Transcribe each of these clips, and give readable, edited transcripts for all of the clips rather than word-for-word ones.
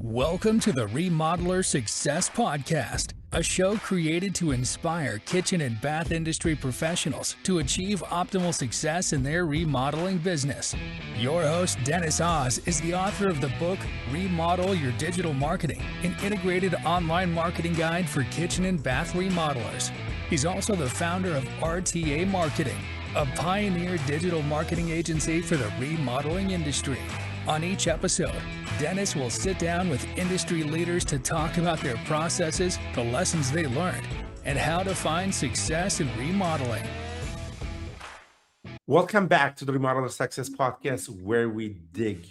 Welcome to the Remodeler Success Podcast, a show created to inspire kitchen and bath industry professionals to achieve optimal success in their remodeling business. Your host, Dennis Oz, is the author of the book, Remodel Your Digital Marketing, an integrated online marketing guide for kitchen and bath remodelers. He's also the founder of RTA Marketing, a pioneer digital marketing agency for the remodeling industry. On each episode, Dennis will sit down with industry leaders to talk about their processes, the lessons they learned, and how to find success in remodeling. Welcome back to the Remodeler Success Podcast, where we dig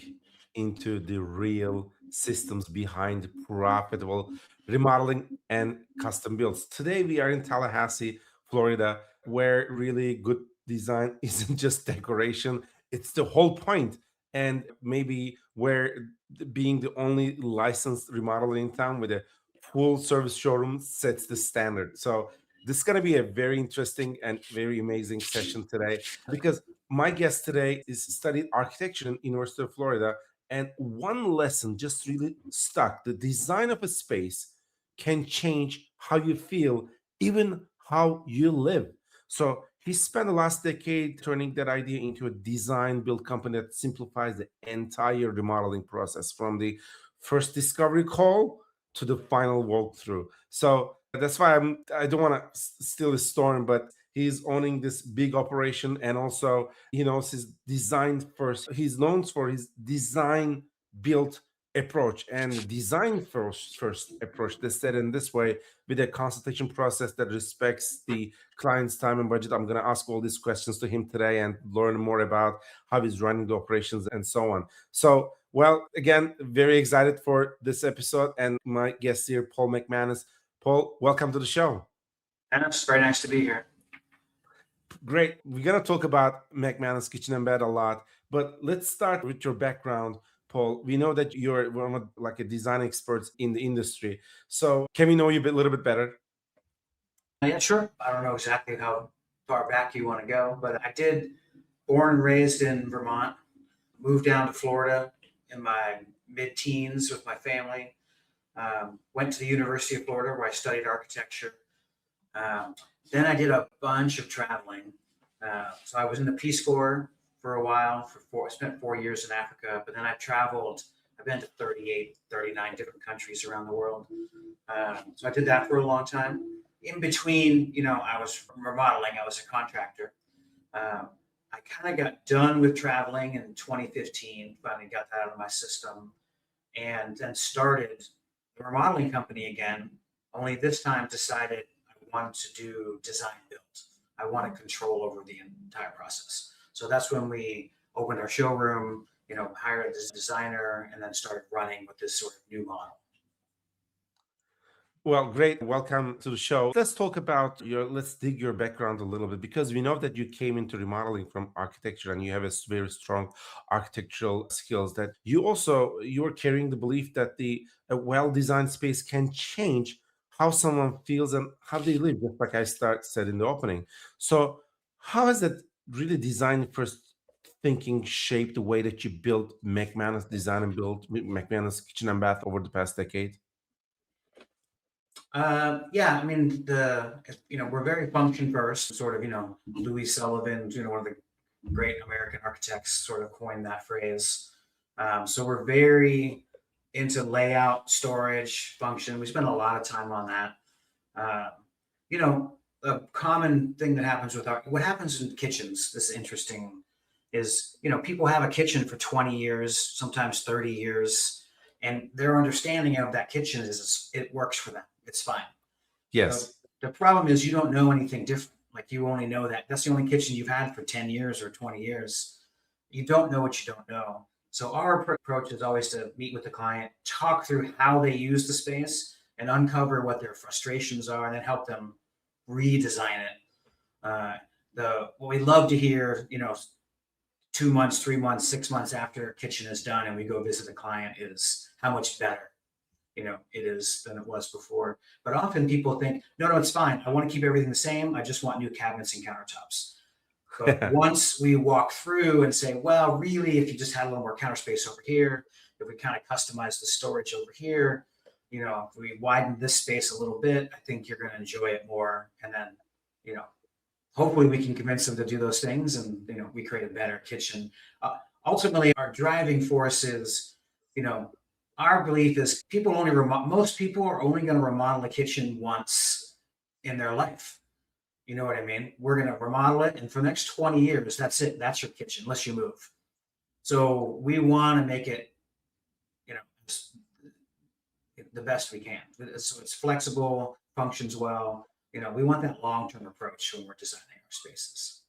into the real systems behind profitable remodeling and custom builds. Today, we are in Tallahassee, Florida, where really good design isn't just decoration, it's the whole point. And maybe where being the only licensed remodeler in town with a full service showroom sets the standard. So, this is going to be a very interesting and very amazing session today because my guest today is studied architecture in University of Florida, and one lesson just really stuck: the design of a space can change how you feel, even how you live. So he spent the last decade turning that idea into a design build company that simplifies the entire remodeling process from the first discovery call to the final walkthrough. So that's why I don't want to steal his storm, but he's owning this big operation, and also he knows his design first. He's known for his design built approach and design first approach. They said in this way, with a consultation process that respects the client's time and budget. I'm going to ask all these questions to him today and learn more about how he's running the operations and so on. So, well, again, very excited for this episode, and my guest here, Paul McManus. Paul, welcome to the show. And it's very nice to be here. Great. We're going to talk about McManus Kitchen and Bed a lot, but let's start with your background, Paul. We know that you're one of like a design experts in the industry. So can we know you a little bit better? Yeah, sure. I don't know exactly how far back you want to go, but I did born and raised in Vermont, moved down to Florida in my mid-teens with my family, went to the University of Florida where I studied architecture. Then I did a bunch of traveling. So I was in the Peace Corps for a while. I spent 4 years in Africa, but then I've been to 38, 39 different countries around the world. So I did that for a long time. In between, I was remodeling. I was a contractor. I kind of got done with traveling in 2015, finally got that out of my system, and then started the remodeling company again, only this time decided wanted to do design build. I wanted control over the entire process. So that's when we opened our showroom, hired a designer, and then started running with this sort of new model. Well, great. Welcome to the show. Let's talk about let's dig your background a little bit, because we know that you came into remodeling from architecture and you have a very strong architectural skills. That you're carrying the belief that a well-designed space can change how someone feels and how they live, just like I said in the opening. So how has that really design first thinking shaped the way that you built McManus Design and Build, McManus Kitchen and Bath over the past decade? Yeah, I mean, we're very function first, sort of, Louis Sullivan, one of the great American architects sort of coined that phrase. So we're very into layout, storage, function. We spend a lot of time on that. A common thing that happens what happens in kitchens, this is interesting, is, people have a kitchen for 20 years, sometimes 30 years, and their understanding of that kitchen is it works for them. It's fine. Yes. So the problem is you don't know anything different. Like, you only know that's the only kitchen you've had for 10 years or 20 years. You don't know what you don't know. So our approach is always to meet with the client, talk through how they use the space, and uncover what their frustrations are, and then help them redesign it. What we love to hear, 2 months, 3 months, 6 months after a kitchen is done and we go visit the client, is how much better it is than it was before. But often people think, no, it's fine. I want to keep everything the same. I just want new cabinets and countertops. But once we walk through and say, well, really, if you just had a little more counter space over here, if we kind of customize the storage over here, if we widen this space a little bit, I think you're going to enjoy it more. And then, you know, hopefully we can convince them to do those things, and we create a better kitchen. Ultimately, our driving force is, our belief is most people are only going to remodel a kitchen once in their life. You know what I mean? We're going to remodel it, and for the next 20 years, that's it. That's your kitchen, unless you move. So we want to make it, the best we can. So it's flexible, functions well. We want that long-term approach when we're designing our spaces.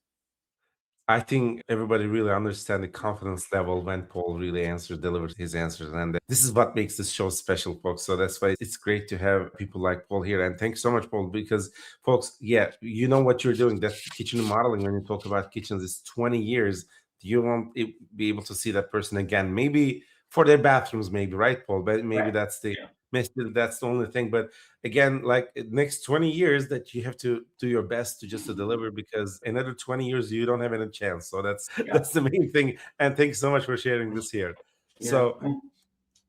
I think everybody really understand the confidence level when Paul really delivers his answers. And this is what makes this show special, folks. So that's why it's great to have people like Paul here. And thanks so much, Paul, because folks, yeah, you know what you're doing. That kitchen modeling, when you talk about kitchens, is 20 years. You won't be able to see that person again. Maybe for their bathrooms, maybe, right, Paul? But maybe Right. that's the Yeah. that's the only thing. But again, like next 20 years that you have to do your best to deliver, because another 20 years you don't have any chance. So that's Yeah. that's the main thing. And thanks so much for sharing this here. Yeah. So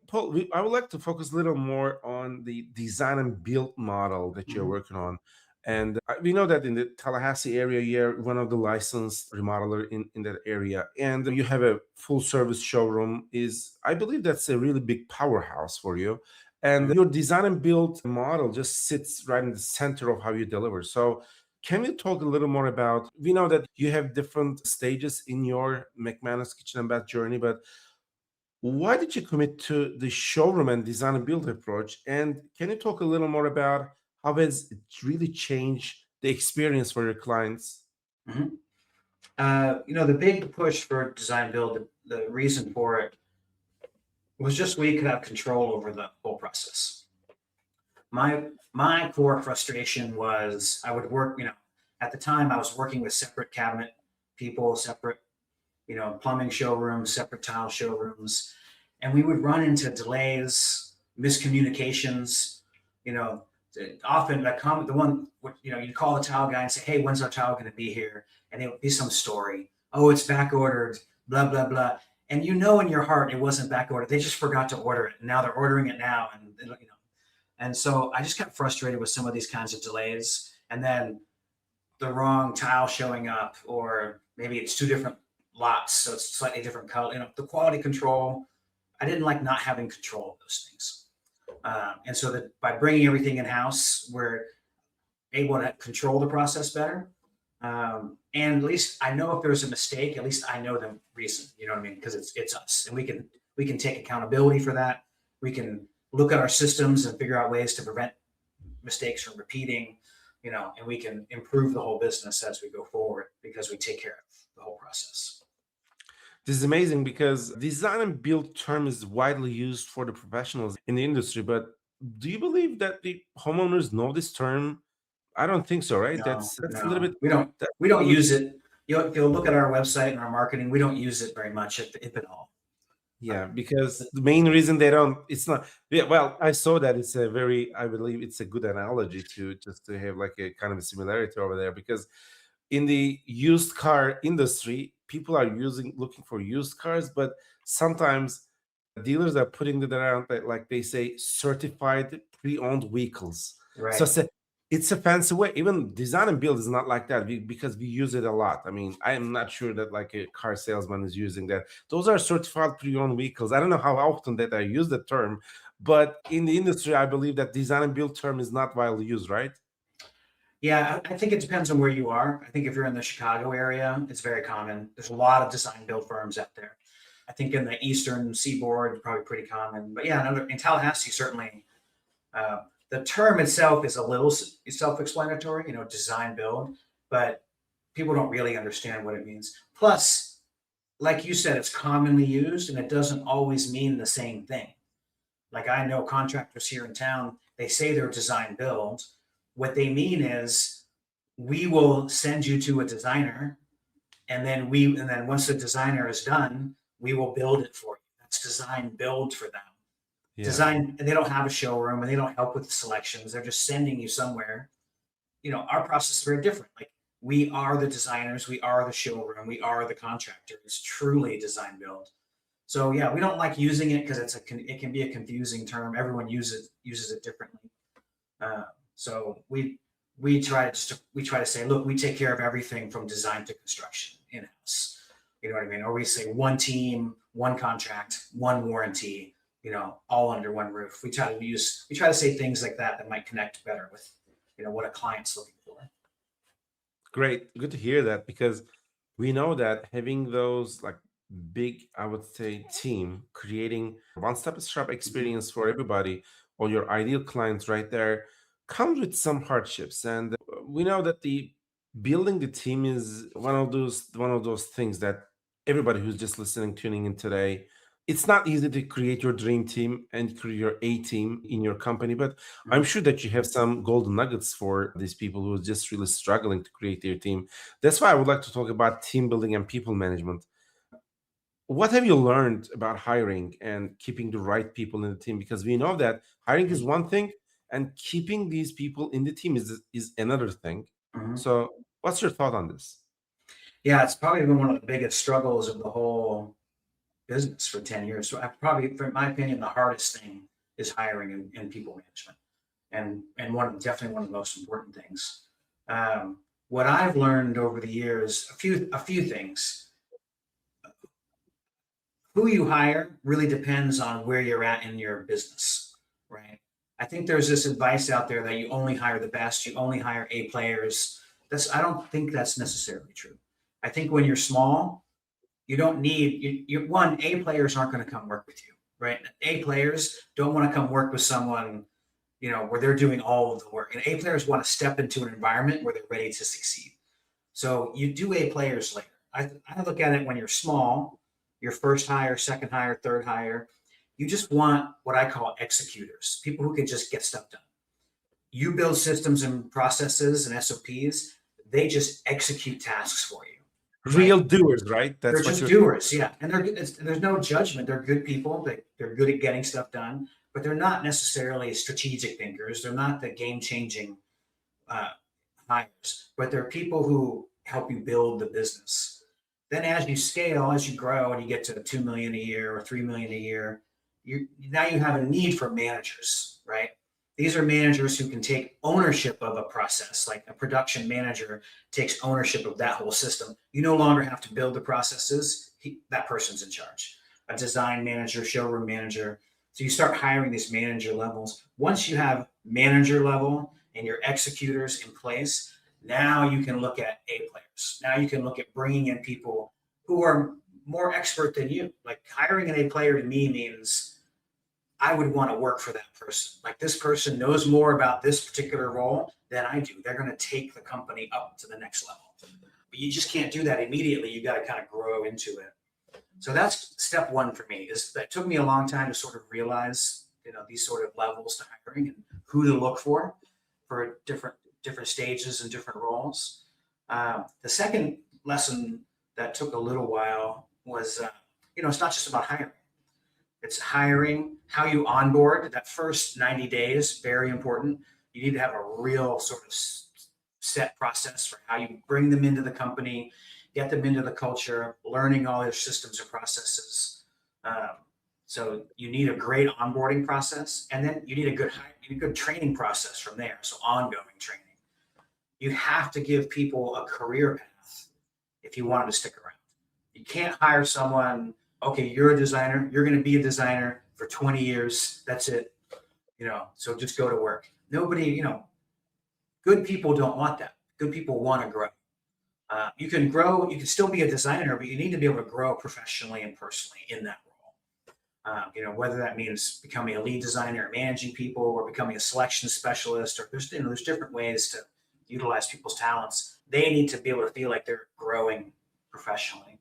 Paul, I would like to focus a little more on the design and build model that you're working on. And we know that in the Tallahassee area, you're one of the licensed remodeler in that area. And you have a full service showroom. I believe that's a really big powerhouse for you. And your design and build model just sits right in the center of how you deliver. So can we talk a little more about, we know that you have different stages in your McManus kitchen and bath journey, but why did you commit to the showroom and design and build approach? And can you talk a little more about how has it really changed the experience for your clients? Mhm. The big push for design build, the reason for it was just we could have control over the whole process. My core frustration was I would work, at the time I was working with separate cabinet people, separate, plumbing showrooms, separate tile showrooms, and we would run into delays, miscommunications. You know, often the one, you'd call the tile guy and say, "Hey, when's our tile going to be here?" And it would be some story. Oh, it's back ordered, blah blah blah. And in your heart it wasn't back ordered. They just forgot to order it. And now they're ordering it now, and. And so I just got frustrated with some of these kinds of delays, and then the wrong tile showing up, or maybe it's two different lots, so it's slightly different color. The quality control, I didn't like not having control of those things. And so that by bringing everything in house, we're able to control the process better. And at least I know if there's a mistake, at least I know the reason. You know what I mean? Because it's us, and we can take accountability for that. We can look at our systems and figure out ways to prevent mistakes from repeating. And we can improve the whole business as we go forward because we take care of the whole process. This is amazing because design and build term is widely used for the professionals in the industry. But do you believe that the homeowners know this term? I don't think so, right? No, That's a little no, bit. That's we a don't little bit. use it. If you'll look at our website and our marketing, we don't use it very much, if at all. Yeah, because the main reason they don't, it's not, yeah, well, I saw that it's I believe it's a good analogy to just to have like a kind of a similarity over there, because in the used car industry, people are looking for used cars, but sometimes dealers are putting it around like they say certified pre-owned vehicles. So Right. it's a fancy way. Even design and build is not like that because we use it a lot. I mean, I am not sure that like a car salesman is using that. Those are certified pre-owned vehicles. I don't know how often that I use the term, but in the industry, I believe that design and build term is not widely used, right? Yeah, I think it depends on where you are. I think if you're in the Chicago area, it's very common. There's a lot of design build firms out there. I think in the Eastern Seaboard, it's probably pretty common. But yeah, in Tallahassee, certainly, the term itself is a little self-explanatory, design build, but people don't really understand what it means. Plus, like you said, it's commonly used and it doesn't always mean the same thing. Like I know contractors here in town, they say they're design build. What they mean is we will send you to a designer, and then once the designer is done, we will build it for you. That's design build for them. Yeah. Design, and they don't have a showroom and they don't help with the selections. They're just sending you somewhere. Our process is very different. Like we are the designers, we are the showroom, we are the contractor. It's truly design build. So yeah, we don't like using it because it can be a confusing term. Everyone uses it differently. Uh, so we try to say, look, we take care of everything from design to construction in house. You know what I mean? Or we say one team, one contract, one warranty. All under one roof. We try to say things like that might connect better with what a client's looking for. Great. Good to hear that, because we know that having those like big, I would say, team creating one-stop shop Mhm. experience for everybody or your ideal clients right there comes with some hardships. And we know that the building the team is one of those things that everybody who's just listening, tuning in today, it's not easy to create your dream team and create your A team in your company, but I'm Mhm. sure that you have some golden nuggets for these people who are just really struggling to create their team. That's why I would like to talk about team building and people management. What have you learned about hiring and keeping the right people in the team? Because we know that hiring is one thing and keeping these people in the team is another thing. Mhm. So, what's your thought on this? Yeah, it's probably been one of the biggest struggles of the whole business for 10 years. So in my opinion, the hardest thing is hiring and people management. And definitely one of the most important things. What I've learned over the years, a few things. Who you hire really depends on where you're at in your business, right? I think there's this advice out there that you only hire the best, you only hire A players. I don't think that's necessarily true. I think when you're small, you don't need one. A players aren't going to come work with you, right? A players don't want to come work with someone where they're doing all of the work. And A players want to step into an environment where they're ready to succeed. So you do A players later. I look at it when you're small, your first hire, second hire, third hire. You just want what I call executors, people who can just get stuff done. You build systems and processes and SOPs. They just execute tasks for you, right? Real doers, right? They're That's what just you're. doers, yeah, and there's no judgment. They're good people. They're good at getting stuff done, but they're not necessarily strategic thinkers. They're not the game changing uh, hires, but they're people who help you build the business. Then, as you scale, as you grow, and you get to 2 million a year or 3 million a year, you have a need for managers, right? These are managers who can take ownership of a process, like a production manager takes ownership of that whole system. You no longer have to build the processes. That person's in charge. A design manager, showroom manager. So you start hiring these manager levels. Once you have manager level and your executors in place, now you can look at A players. Now you can look at bringing in people who are more expert than you. Like hiring an A player to me means I would want to work for that person. Like this person knows more about this particular role than I do. They're going to take the company up to the next level. But you just can't do that immediately. You got to kind of grow into it. So that's step one for me. Is that took me a long time to sort of realize, these sort of levels to hiring and who to look for different stages and different roles. The second lesson that took a little while was, it's not just about hiring. It's hiring, how you onboard. That first 90 days, very important. You need to have a real sort of set process for how you bring them into the company, get them into the culture, learning all their systems and processes. Um, so you need a great onboarding process, and then you need a good training process from there. So ongoing training. You have to give people a career path if you want them to stick around. You can't hire someone, okay, you're a designer, you're going to be a designer for 20 years. That's it. So just go to work. Nobody, good people don't want that. Good people want to grow. You can grow, you can still be a designer, but you need to be able to grow professionally and personally in that role. Whether that means becoming a lead designer or managing people or becoming a selection specialist, or there's different ways to utilize people's talents. They need to be able to feel like they're growing professionally.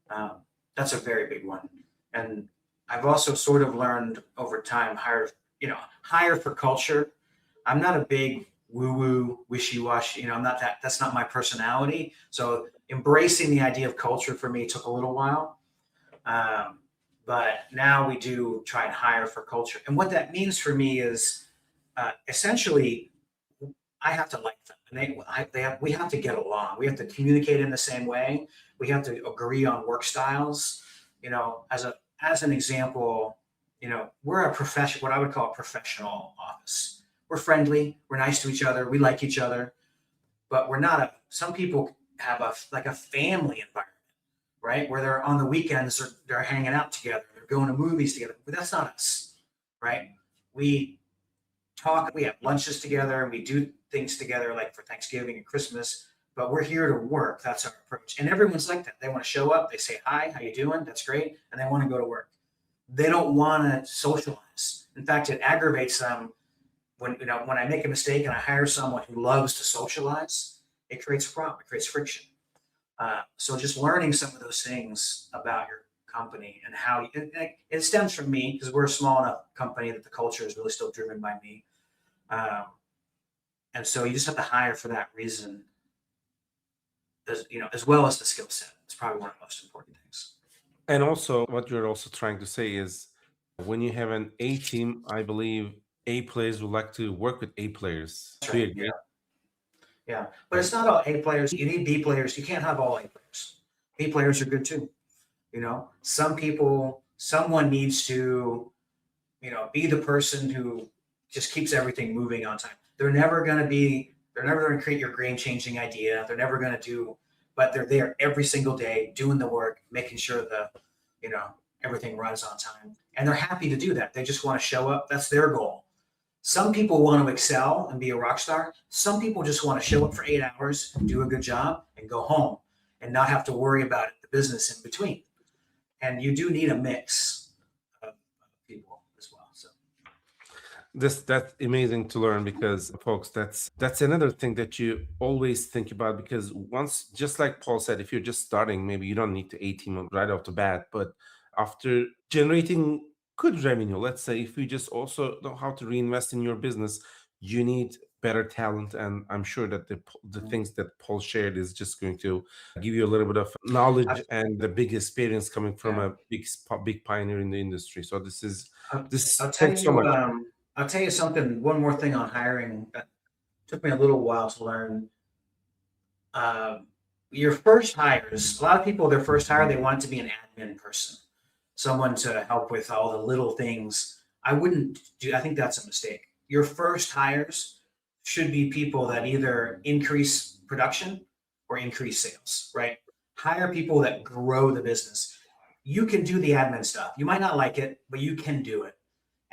Um, that's a very big one. And I've also sort of learned over time, hire for culture. I'm not a big woo-woo, wishy-washy, I'm not that, that's not my personality. So embracing the idea of culture for me took a little while. Um, but now we do try and hire for culture. And what that means for me is essentially I have to like them, and we have to get along. We have to communicate in the same way. We have to agree on work styles. As as an example, we're a what I would call a professional office. We're friendly, we're nice to each other, we like each other, but we're not some people have like a family environment, right? Where they're on the weekends, they're hanging out together, they're going to movies together, but that's not us, right? We talk, we have lunches together, and we do things together like for Thanksgiving and Christmas, but we're here to work. That's our approach. And everyone's like that. They want to show up, they say, hi, how you doing? That's great. And they want to go to work. They don't want to socialize. In fact, it aggravates them when I make a mistake and I hire someone who loves to socialize, it creates a problem, it creates friction. So just learning some of those things about your company and how it stems from me, because we're a small enough company that the culture is really still driven by me. And so you just have to hire for that reason, as well as the skill set. It's probably one of the most important things. And also, what you're also trying to say is when you have an A team, I believe A players would like to work with A players. That's Do you right. agree? Yeah. But it's not all A players. You need B players. You can't have all A players. B players are good too. Someone needs to, be the person who just keeps everything moving on time. They're never going to create your game-changing idea. They're never going to but they're there every single day doing the work, making sure everything runs on time. And they're happy to do that. They just want to show up. That's their goal. Some people want to excel and be a rock star. Some people just want to show up for 8 hours, do a good job, and go home and not have to worry about the business in between. And you do need a mix of people as well. So That's amazing to learn, because folks, that's another thing that you always think about, because once, just like Paul said, if you're just starting, maybe you don't need to A team right off the bat, but after generating good revenue, let's say, if you just also know how to reinvest in your business, you need better talent. And I'm sure that the things that Paul shared is just going to give you a little bit of knowledge and the big experience coming from a big pioneer in the industry. So I'll tell thanks so you. much. I'll tell you something. One more thing on hiring that took me a little while to learn. Your first hires. A lot of people, their first hire, they want it to be an admin person, someone to help with all the little things. I think that's a mistake. Your first hires should be people that either increase production or increase sales, right? Hire people that grow the business. You can do the admin stuff. You might not like it, but you can do it.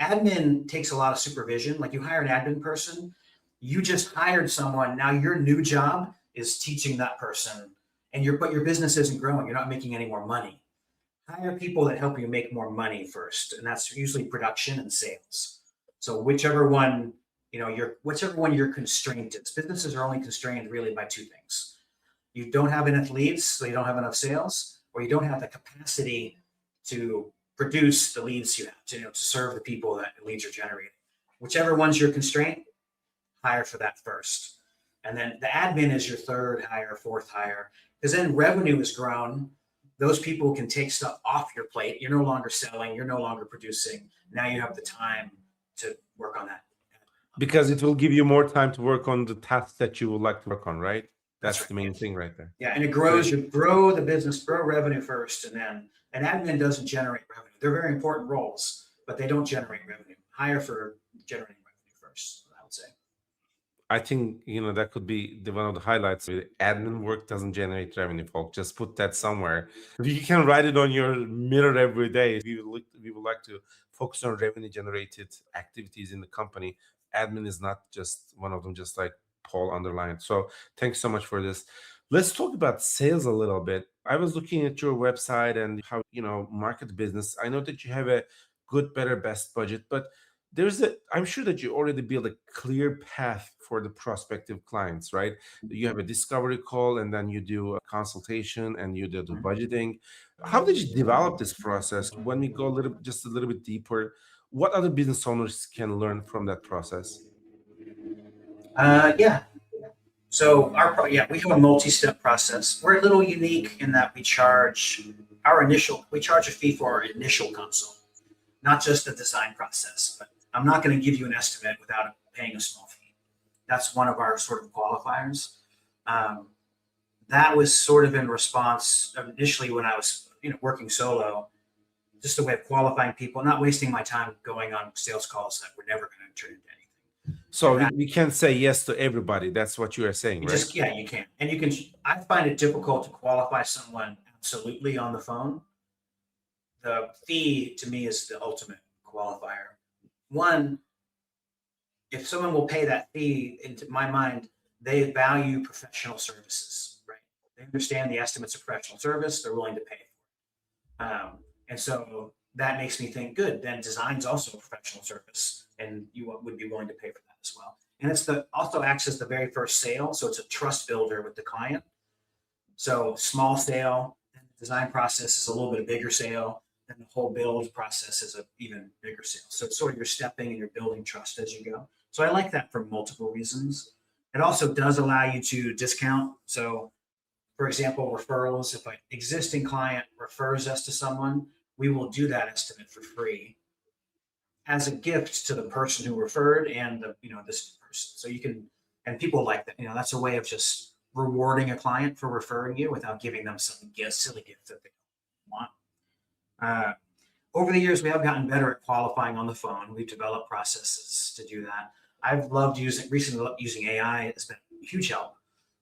Admin takes a lot of supervision. Like, you hire an admin person, you just hired someone. Now your new job is teaching that person, but your business isn't growing. You're not making any more money. Hire people that help you make more money first, and that's usually production and sales. So whichever one you're constrained to. Businesses are only constrained really by two things: you don't have enough leads, so you don't have enough sales, or you don't have the capacity to produce the leads you have to serve the people that the leads are generating. Whichever one's your constraint, hire for that first, and then the admin is your third hire, fourth hire, because then revenue has grown. Those people can take stuff off your plate. You're no longer selling. You're no longer producing. Now you have the time to work on that. Because it will give you more time to work on the tasks that you would like to work on, right? That's right. the main thing right there. Yeah, and it grows. You grow the business, grow revenue first, and then an admin doesn't generate revenue. They're very important roles, but they don't generate revenue. Hire for generating revenue first, I would say. I think that could be one of the highlights. Admin work doesn't generate revenue, folks. Just put that somewhere. You can write it on your mirror every day. We would like to focus on revenue generated activities in the company. Admin is not just one of them, just like Paul underlined. So thanks so much for this. Let's talk about sales a little bit. I was looking at your website and how market the business. I know that you have a good, better, best budget, but I'm sure that you already build a clear path for the prospective clients, right? You have a discovery call, and then you do a consultation, and you do the budgeting. How did you develop this process? When we go just a little bit deeper, what other business owners can learn from that process? Yeah. So we have a multi-step process. We're a little unique in that we charge a fee for our initial consult, not just the design process. But I'm not going to give you an estimate without paying a small fee. That's one of our sort of qualifiers. That was sort of in response initially when I was working solo. just a way of qualifying people, not wasting my time going on sales calls that we're never going to turn into anything. So we can't say yes to everybody. That's what you are saying, You right? just, yeah, you can. And you can, I find it difficult to qualify someone absolutely on the phone. The fee to me is the ultimate qualifier. One, if someone will pay that fee, into my mind, they value professional services, right? They understand the estimates of professional service, they're willing to pay for it. And so that makes me think, good, then design's also a professional service, and you would be willing to pay for that as well. And it's the also acts as the very first sale, so it's a trust builder with the client. So small sale, and the design process is a little bit of bigger sale, and the whole build process is a even bigger sale. So it's sort of you're stepping and you're building trust as you go. So I like that for multiple reasons. It also does allow you to discount. So, for example, referrals. If an existing client refers us to someone, we will do that estimate for free as a gift to the person who referred and the this person. So you can, and people like that. That's a way of just rewarding a client for referring you without giving them some silly gift that they don't want. Over the years, we have gotten better at qualifying on the phone. We've developed processes to do that. I've loved recently using AI. It's been a huge help.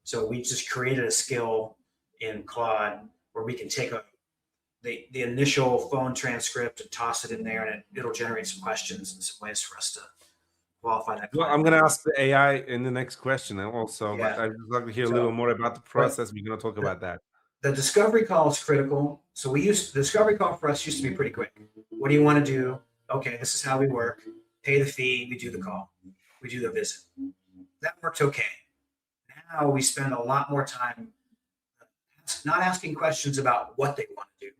So we just created a skill in Claude where we can take the initial phone transcript and toss it in there, and it'll generate some questions and some ways for us to qualify that Well, client. I'm going to ask the AI in the next question also, but Yeah. I'd like to hear a little more about the process. We're going to talk about that. The discovery call is critical. So the discovery call for us used to be pretty quick. What do you want to do? Okay, this is how we work. Pay the fee. We do the call. We do the visit. That worked okay. Now we spend a lot more time not asking questions about what they want to do,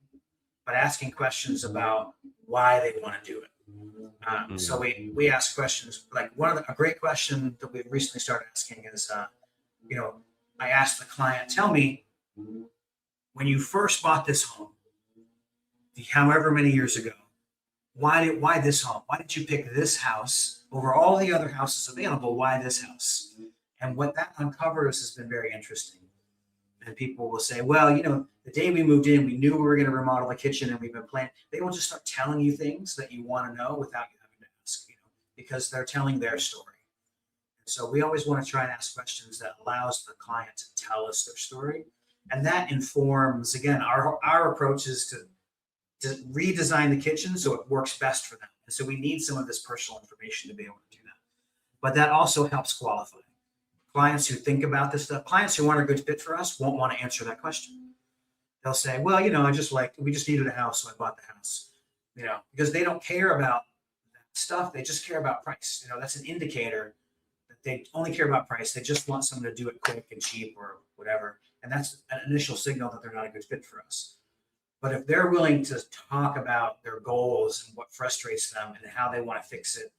but asking questions about why they want to do it. So we ask questions like a great question that we've recently started asking is, I asked the client, tell me, when you first bought this home, however many years ago, why this home? Why did you pick this house over all the other houses available? Why this house? And what that uncovers has been very interesting. And people will say, well, the day we moved in, we knew we were going to remodel the kitchen and we've been planning. They will just start telling you things that you want to know without you having to ask, because they're telling their story. So we always want to try and ask questions that allows the client to tell us their story. And that informs, again, our approach is to redesign the kitchen so it works best for them. And so we need some of this personal information to be able to do that. But that also helps qualify. Clients who think about this stuff, clients who aren't a good fit for us won't want to answer that question. They'll say, well, we just needed a house, so I bought the house, because they don't care about that stuff. They just care about price. That's an indicator that they only care about price. They just want someone to do it quick and cheap or whatever. And that's an initial signal that they're not a good fit for us. But if they're willing to talk about their goals and what frustrates them and how they want to fix it,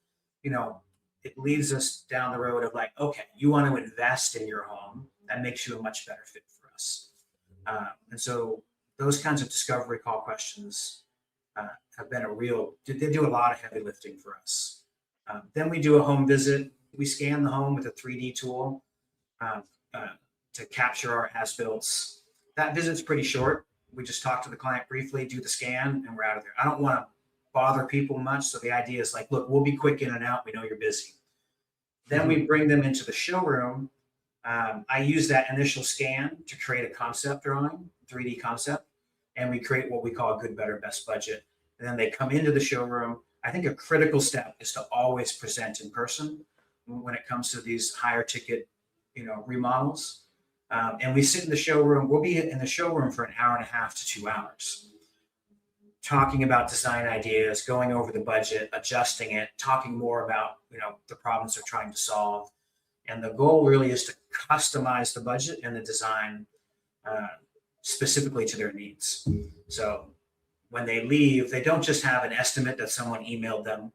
it leads us down the road of like, okay, you want to invest in your home. That makes you a much better fit for us. And so those kinds of discovery call questions have been they do a lot of heavy lifting for us. Then we do a home visit. We scan the home with a 3D tool to capture our as-builts. That visit's pretty short. We just talk to the client briefly, do the scan, and we're out of there. I don't want to bother people much. So the idea is like, look, we'll be quick in and out. We know you're busy. Then we bring them into the showroom. I use that initial scan to create a concept drawing, 3D concept, and we create what we call a good, better, best budget. And then they come into the showroom. I think a critical step is to always present in person when it comes to these higher ticket, remodels. And we sit in the showroom. We'll be in the showroom for an hour and a half to 2 hours, talking about design ideas, going over the budget, adjusting it, talking more about, the problems they're trying to solve. And the goal really is to customize the budget and the design specifically to their needs. So when they leave, they don't just have an estimate that someone emailed them.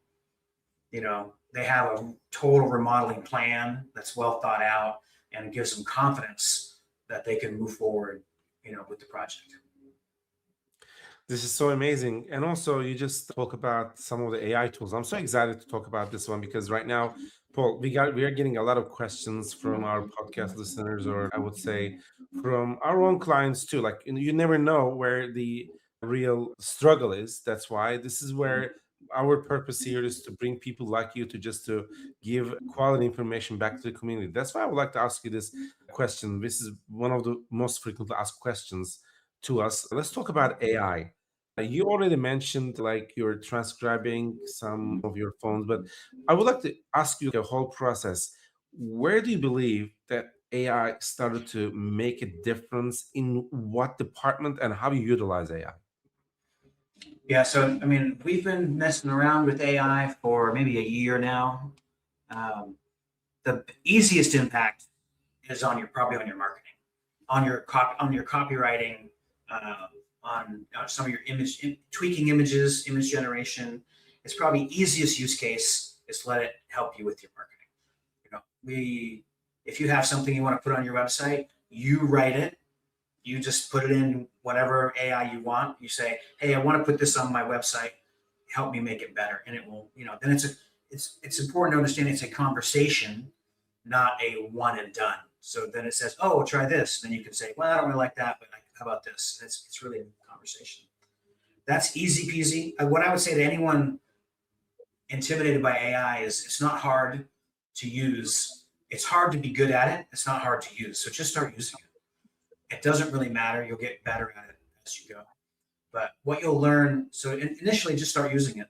They have a total remodeling plan that's well thought out, and it gives them confidence that they can move forward, with the project. This is so amazing. And also, you just talk about some of the AI tools. I'm so excited to talk about this one because right now, Paul, we are getting a lot of questions from our podcast listeners, or I would say from our own clients too. Like, you never know where the real struggle is. That's why this is Mhm. where our purpose here is to bring people like you to just to give quality information back to the community. That's why I would like to ask you this question. This is one of the most frequently asked questions to us. Let's talk about AI. You already mentioned like you're transcribing some of your phones, but I would like to ask you the whole process. Where do you believe that AI started to make a difference in what department and how you utilize AI? Yeah, so I mean, we've been messing around with AI for maybe a year now. Um, the easiest impact is on your probably on your marketing, on your copywriting, uh, on some of your tweaking images, image generation. It's probably easiest use case is to let it help you with your marketing. We if you have something you want to put on your website, you write it. You just put it in whatever AI you want. You say, "Hey, I want to put this on my website. Help me make it better," and it will. Then it's important to understand it's a conversation, not a one and done. So then it says, "Oh, try this." Then you can say, "Well, I don't really like that, but how about this?" It's really a conversation. That's easy peasy. What I would say to anyone intimidated by AI is it's not hard to use. It's hard to be good at it. It's not hard to use. So just start using it. It doesn't really matter. You'll get better at it as you go. But what you'll learn, so initially just start using it.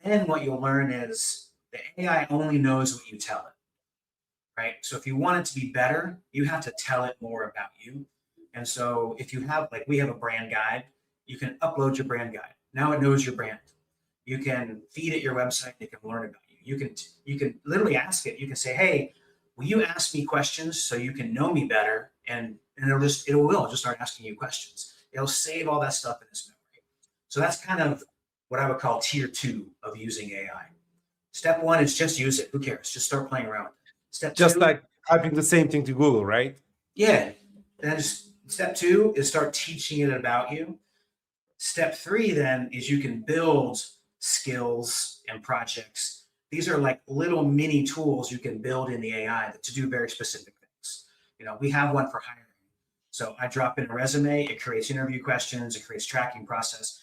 Then what you'll learn is the AI only knows what you tell it, right? So if you want it to be better, you have to tell it more about you. And so if you have, like we have a brand guide, you can upload your brand guide. Now it knows your brand. You can feed it your website. It can learn about you. You can literally ask it. You can say, "Hey, will you ask me questions so you can know me better?" And it'll just start asking you questions. It'll save all that stuff in its memory. So that's kind of what I would call tier two of using AI. Step one is just use it. Who cares? Just start playing around with it. Step Just two, like typing the same thing to Google, right? yeah. Then step two is start teaching it about you. Step three then is you can build skills and projects. These are like little mini tools you can build in the AI to do very specific things. We have one for hiring. So I drop in a resume, it creates interview questions, it creates tracking process.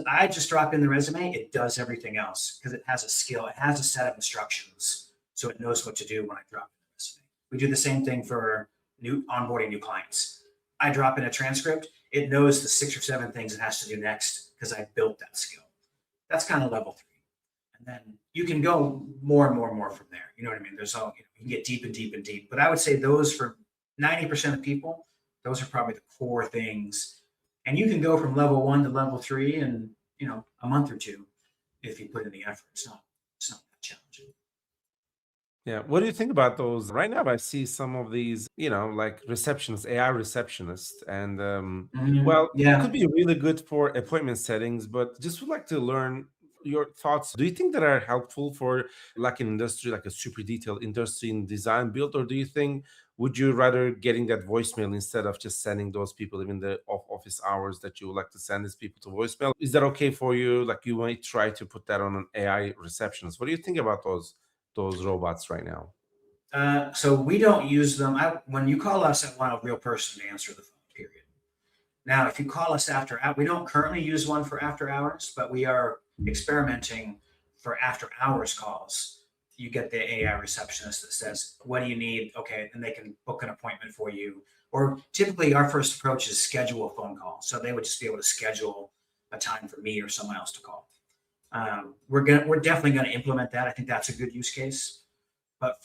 I just drop in the resume, it does everything else because it has a skill, it has a set of instructions. So it knows what to do when I drop in the resume. We do the same thing for onboarding new clients. I drop in a transcript, it knows the 6 or 7 things it has to do next because I built that skill. That's kind of level three. And then you can go more and more and more from there. You know what I mean? You can get deep and deep and deep. But I would say those for 90% of people, those are probably the core things. And you can go from level one to level three in, a month or two if you put in the effort. It's not that challenging. Yeah. What do you think about those? Right now, I see some of these, like receptionists, AI receptionists, and well, it Yeah. could be really good for appointment settings, but just would like to learn your thoughts. Do you think that are helpful for like an industry, like a super detailed industry in design build, or do you think would you rather getting that voicemail instead of just sending those people even the off office hours that you would like to send these people to voicemail? Is that okay for you? Like you might try to put that on an AI receptionist. What do you think about those robots right now? So we don't use them. When you call us, I want a real person to answer the phone, period. Now, if you call us we don't currently use one for after hours, but we are experimenting for after hours calls. You get the AI receptionist that says, "What do you need?" Okay, and they can book an appointment for you. Or typically, our first approach is schedule a phone call. So they would just be able to schedule a time for me or someone else to call. We're definitely gonna implement that. I think that's a good use case. But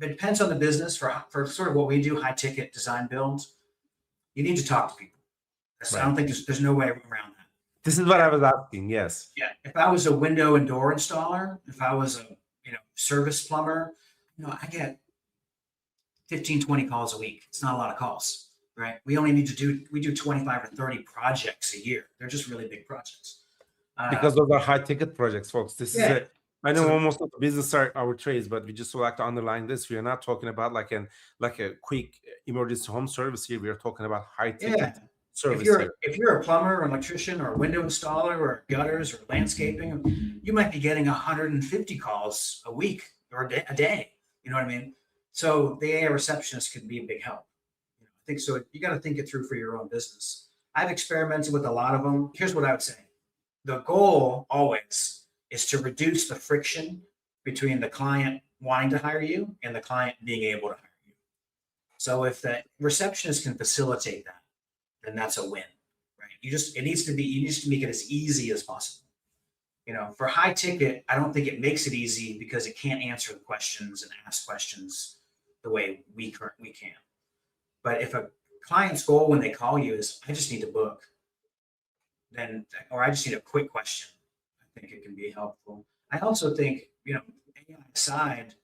it depends on the business. For sort of what we do, high ticket design builds, you need to talk to people. I Right. don't think there's no way around that. This is what I was asking. Yes. Yeah. If I was a window and door installer, if I was a service plumber, I get 15, 20 calls a week. It's not a lot of calls, right? We do 25 or 30 projects a year. They're just really big projects. Because those are high ticket projects, folks. This is Yeah. a I know So almost all the business are our trades, but we just would like to underline this. We are not talking about like a quick emergency home service here. We are talking about high yeah, ticket service here. if you're a plumber or an electrician or a window installer or gutters or landscaping, you might be getting 150 calls a week or a day. You know what I mean? So the AI receptionist could be a big help. I think so. You got to think it through for your own business. I've experimented with a lot of them. Here's what I would say. The goal always is to reduce the friction between the client wanting to hire you and the client being able to hire you. So if the receptionist can facilitate that, then that's a win, right? You need to make it as easy as possible. For high ticket, I don't think it makes it easy because it can't answer the questions and ask questions the way we currently can. But if a client's goal when they call you is, I just need to book, or I just need a quick question, I think it can be helpful. I also think, AI aside,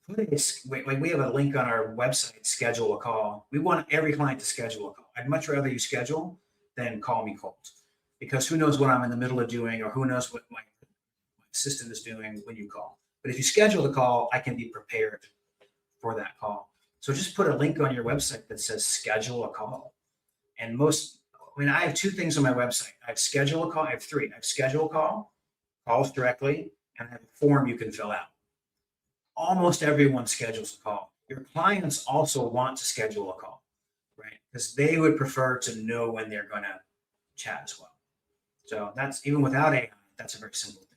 like we have a link on our website, schedule a call. We want every client to schedule a call. I'd much rather you schedule than call me cold, because who knows what I'm in the middle of doing, or who knows what my assistant is doing when you call. But if you schedule the call, I can be prepared for that call. So just put a link on your website that says schedule a call. And I have two things on my website. I have schedule a call. I have three. I have schedule a call, calls directly, and I have a form you can fill out. Almost everyone schedules a call. Your clients also want to schedule a call, right? Because they would prefer to know when they're going to chat as well. So that's, even without AI, that's a very simple thing.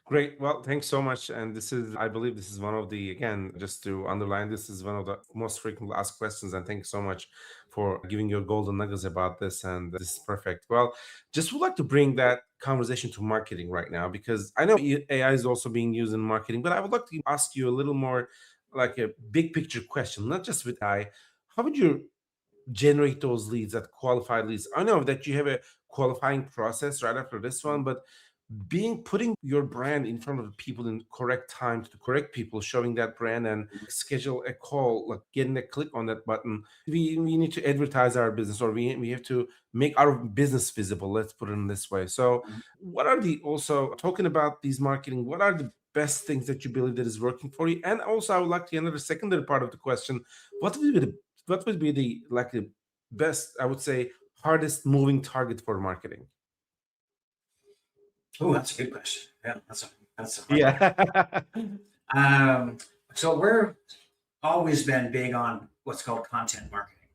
Great. Well, thanks so much. And I believe this is one of the, again, just to underline, this is one of the most frequently asked questions. And thank you so much for giving your golden nuggets about this. And this is perfect. Well, just would like to bring that conversation to marketing right now, because I know AI is also being used in marketing, but I would like to ask you a little more like a big picture question, not just with AI. How would you generate those leads, that qualified leads? I know that you have a qualifying process right after this one, but putting your brand in front of the people in correct time to the correct people, showing that brand and schedule a call, like getting a click on that button. We need to advertise our business, or we have to make our business visible, let's put it in this way. So what are also talking about these marketing, what are the best things that you believe that is working for you? And also I would like to another secondary part of the question, what would be the best, I would say, hardest moving target for marketing? Oh, that's a good question. Yeah, that's a hard Yeah. one. So we're always been big on what's called content marketing.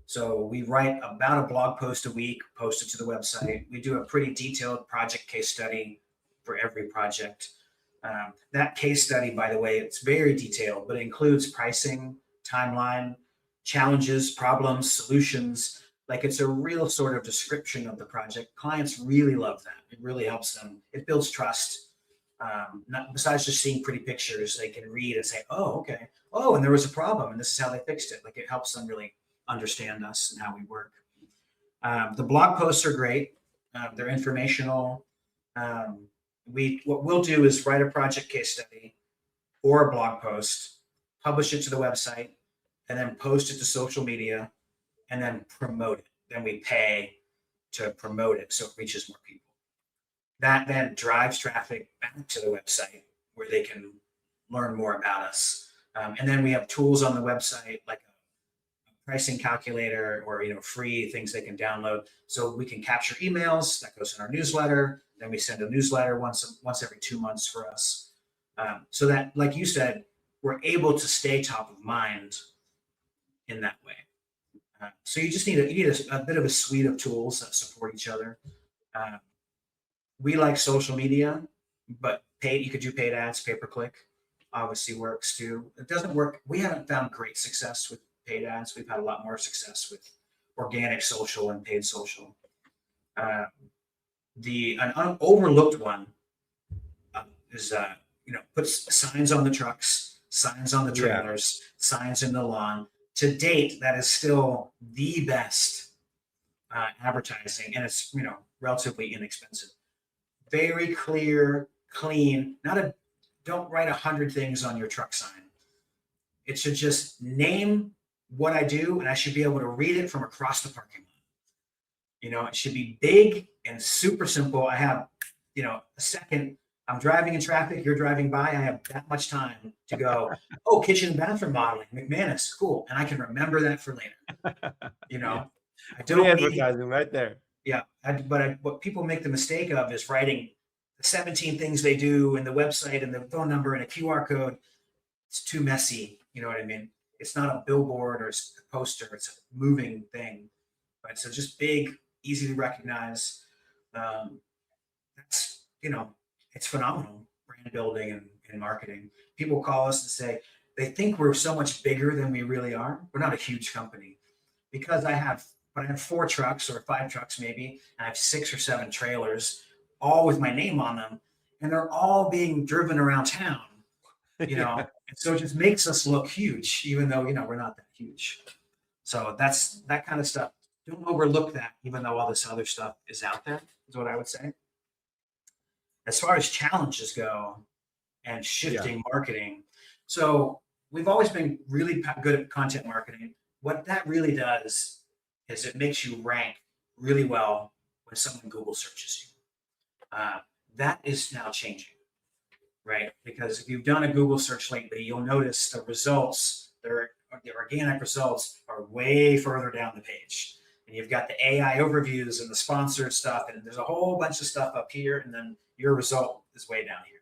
So we write about a blog post a week, post it to the website. We do a pretty detailed project case study for every project. That case study, by the way, it's very detailed, but it includes pricing, timeline, challenges, problems, solutions. Like, it's a real sort of description of the project. Clients really love that. It really helps them. It builds trust. Not besides just seeing pretty pictures, they can read and say, "Oh, okay. Oh, and there was a problem, and this is how they fixed it." Like, it helps them really understand us and how we work. The blog posts are great. They're informational. What we'll do is write a project case study or a blog post, publish it to the website, and then post it to social media, and then promote it. Then we pay to promote it so it reaches more people. That then drives traffic back to the website where they can learn more about us. And then we have tools on the website like a pricing calculator, or free things they can download, so we can capture emails. That goes in our newsletter. Then we send a newsletter once every 2 months for us, so that, like you said, we're able to stay top of mind in that way. So you need a bit of a suite of tools that support each other. We like social media, but you could do paid ads, pay per click obviously works too. It doesn't work. We haven't found great success with paid ads. We've had a lot more success with organic social and paid social. An overlooked one is put signs on the trucks, signs on the trailers, signs in the lawn. To date, that is still the best advertising, and it's relatively inexpensive. Very clear, clean. Don't write 100 things on your truck sign. It should just name what I do, and I should be able to read it from across the parking lot. It should be big and super simple. I have, a second. I'm driving in traffic. You're driving by. I have that much time to go, oh, kitchen and bathroom modeling, McManus, cool. And I can remember that for later. I don't advertising right there. Yeah. What people make the mistake of is writing the 17 things they do in the website and the phone number and a QR code. It's too messy. You know what I mean? It's not a billboard or a poster. It's a moving thing. right? So just big, easy to recognize. That's, it's phenomenal brand building and marketing. People call us and say they think we're so much bigger than we really are. We're not a huge company because but I have 4 trucks or 5 trucks maybe, and I have 6 or 7 trailers, all with my name on them, and they're all being driven around town, Yeah. and so it just makes us look huge, even though we're not that huge. So that's that kind of stuff. Don't overlook that, even though all this other stuff is out there, is what I would say. As far as challenges go and Yeah. shifting marketing, so we've always been really good at content marketing. What that really does is it makes you rank really well when someone Google searches you. That is now changing, right? Because if you've done a Google search lately, you'll notice the results, the organic results are way further down the page. And you've got the AI overviews and the sponsored stuff, and there's a whole bunch of stuff up here, and then your result is way down here.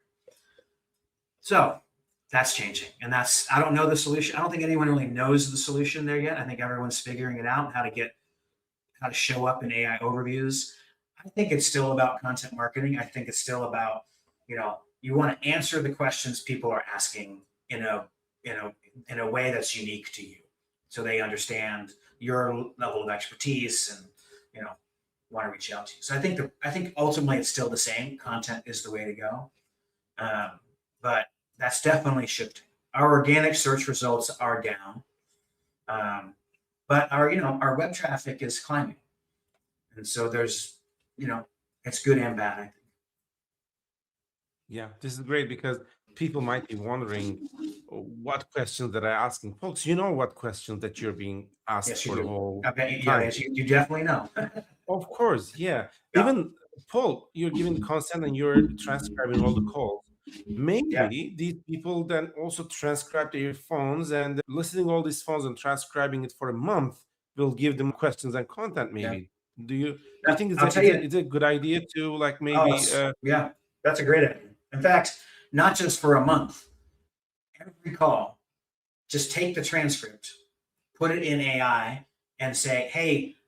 So that's changing. And I don't know the solution. I don't think anyone really knows the solution there yet. I think everyone's figuring it out, how to show up in AI overviews. I think it's still about content marketing. I think it's still about, you want to answer the questions people are asking in a way that's unique to you. So they understand your level of expertise and, want to reach out to you. So I think ultimately it's still the same. Content is the way to go. But that's definitely shifting. Our organic search results are down. But our web traffic is climbing. And so there's, it's good and bad, I think. Yeah, this is great because people might be wondering what questions that I'm asking. Folks, you know what questions that you're being asked Yes, you for the do. whole I bet time. yes, you definitely know. Of course, yeah. Yeah, Even Paul, you're giving the consent and you're transcribing all the calls. yeah, Maybe these people then also transcribe their phones and listening all these phones and transcribing it for a month will give them questions and content. yeah. Maybe do you think I'll tell you. it's a good idea to like Oh, maybe yeah, that's a great idea. In fact, not just for a month. Every call, just take the transcript, put it in AI, and say, "Hey,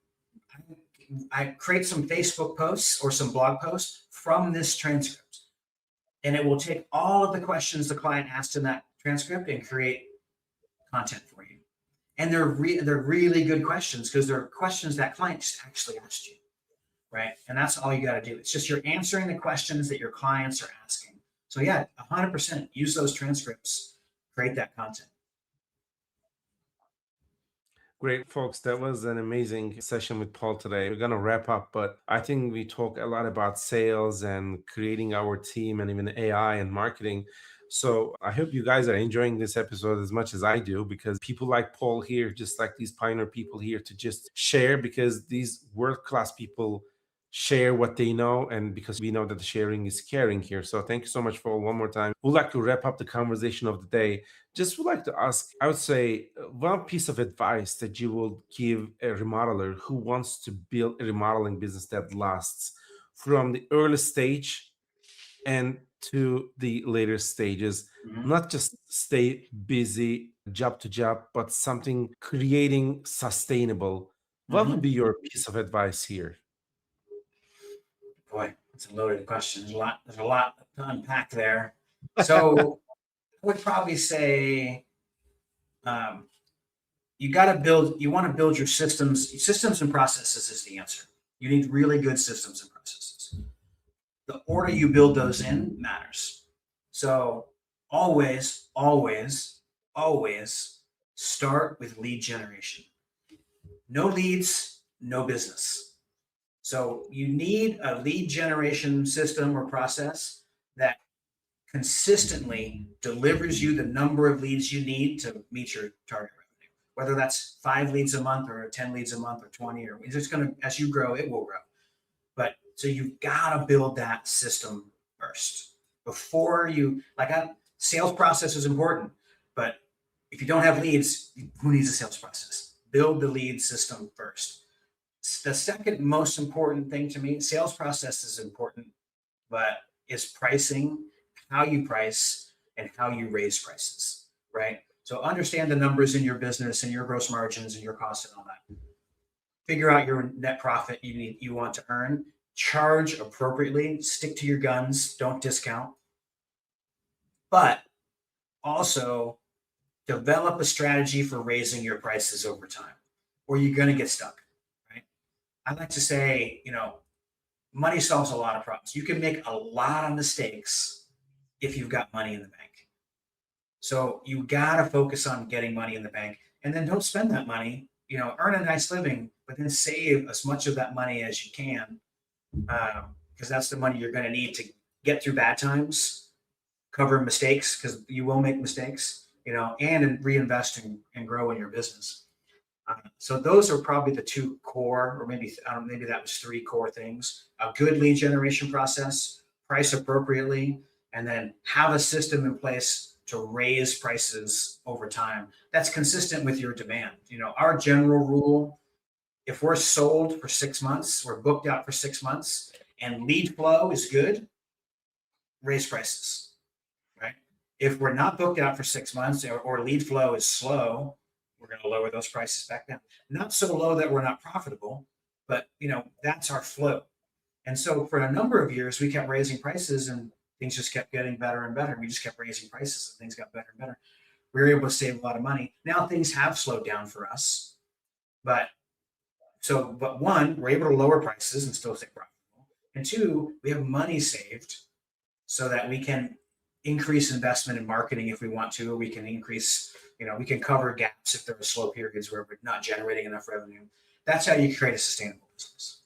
I create some Facebook posts or some blog posts from this transcript," and it will take all of the questions the client asked in that transcript and create content for you. And they're really good questions because they're questions that client just actually asked you, right? And that's all you got to do. It's just you're answering the questions that your clients are asking. So yeah, 100% use those transcripts, create that content. Great, folks. That was an amazing session with Paul today. We're going to wrap up, but I think we talk a lot about sales and creating our team and even AI and marketing. So I hope you guys are enjoying this episode as much as I do because people like Paul here, just like these pioneer people here, to just share because these world class people share what they know and because we know that the sharing is caring here. So thank you so much for one more time. We'd like to wrap up the conversation of the day. Just would like to ask, I would say, one piece of advice that you will give a remodeler who wants to build a remodeling business that lasts from the early stage and to the later stages, Mhm. not just stay busy job to job, but something creating sustainable. What would Mhm. be your piece of advice here? Boy, it's a loaded question. There's a lot to unpack there. So I would probably say um, you want to build your systems. Systems and processes is the answer. You need really good systems and processes. The order you build those in matters. So always, always, always start with lead generation. No leads, no business. So you need a lead generation system or process that consistently delivers you the number of leads you need to meet your target revenue. Whether that's 5 leads a month or 10 leads a month or 20, or it's just going to, as you grow, it will grow. But so you've got to build that system first before sales process is important. But if you don't have leads, who needs a sales process? Build the lead system first. The second most important thing to me, sales process is important, but is pricing, how you price and how you raise prices, right? So understand the numbers in your business and your gross margins and your costs and all that. figure out your net profit you want to earn, charge appropriately, stick to your guns, don't discount, but also develop a strategy for raising your prices over time, or you're going to get stuck, right? I like to say, money solves a lot of problems. You can make a lot of mistakes if you've got money in the bank. So you got to focus on getting money in the bank, and then don't spend that money, earn a nice living, but then save as much of that money as you can, because that's the money you're going to need to get through bad times, cover mistakes, because you will make mistakes, and reinvest and grow in your business. So those are probably the two core, or maybe that was three core things: a good lead generation process, price appropriately, and then have a system in place to raise prices over time that's consistent with your demand. Our general rule, if we're sold for 6 months, we're booked out for 6 months, and lead flow is good, raise prices, right? If we're not booked out for 6 months, or lead flow is slow, we're going to lower those prices back down. Not so low that we're not profitable, but that's our flow. And so for a number of years, we kept raising prices, and things just kept getting better and better. We just kept raising prices, and things got better and better. We were able to save a lot of money. Now things have slowed down for us, but one, we're able to lower prices and still stay profitable. And two, we have money saved so that we can increase investment in marketing if we want to, or we can increase, we can cover gaps if there are slow periods where we're not generating enough revenue. That's how you create a sustainable business.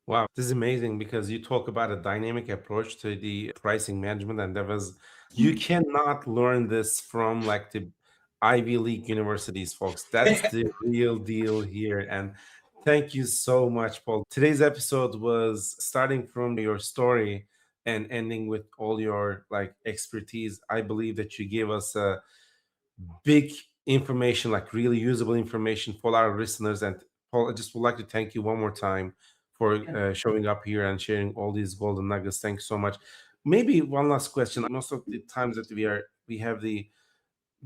Wow, this is amazing because you talk about a dynamic approach to the pricing management, and you cannot learn this from like the Ivy League universities, folks. That's the real deal here. And thank you so much, Paul. Today's episode was starting from your story and ending with all your like expertise. I believe that you gave us a big information, like really usable information for our listeners. And Paul, I just would like to thank you one more time for showing up here and sharing all these golden nuggets. Thanks so much. Maybe one last question. Most of the times that we have the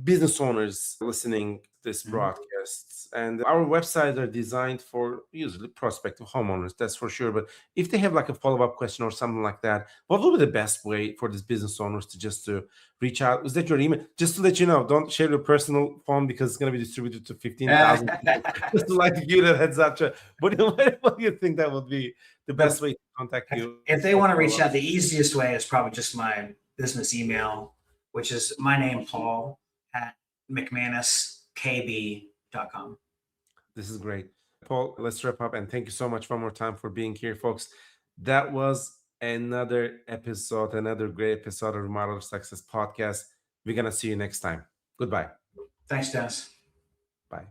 business owners listening to this broadcasts, and our websites are designed for usually prospective homeowners, that's for sure. But if they have like a follow-up question or something like that, what would be the best way for these business owners to reach out? Is that your email? Just to let you know, don't share your personal phone because it's going to be distributed to 15,000 people. Just to like give you that heads up. What do you think that would be the best way to contact you? If they want to reach out, the easiest way is probably just my business email, which is my name, Paul, at McManusKB.com. This is great. Paul, let's wrap up, and thank you so much one more time for being here, folks. That was another great episode of Remodeler Success Podcast. We're going to see you next time. Goodbye. Thanks, Dennis. Bye.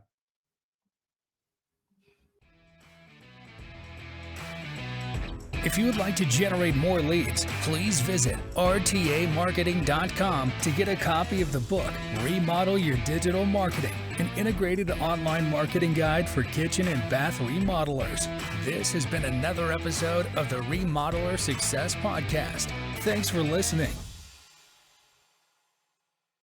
If you would like to generate more leads, please visit rtamarketing.com to get a copy of the book, Remodel Your Digital Marketing, an integrated online marketing guide for kitchen and bath remodelers. This has been another episode of the Remodeler Success Podcast. Thanks for listening.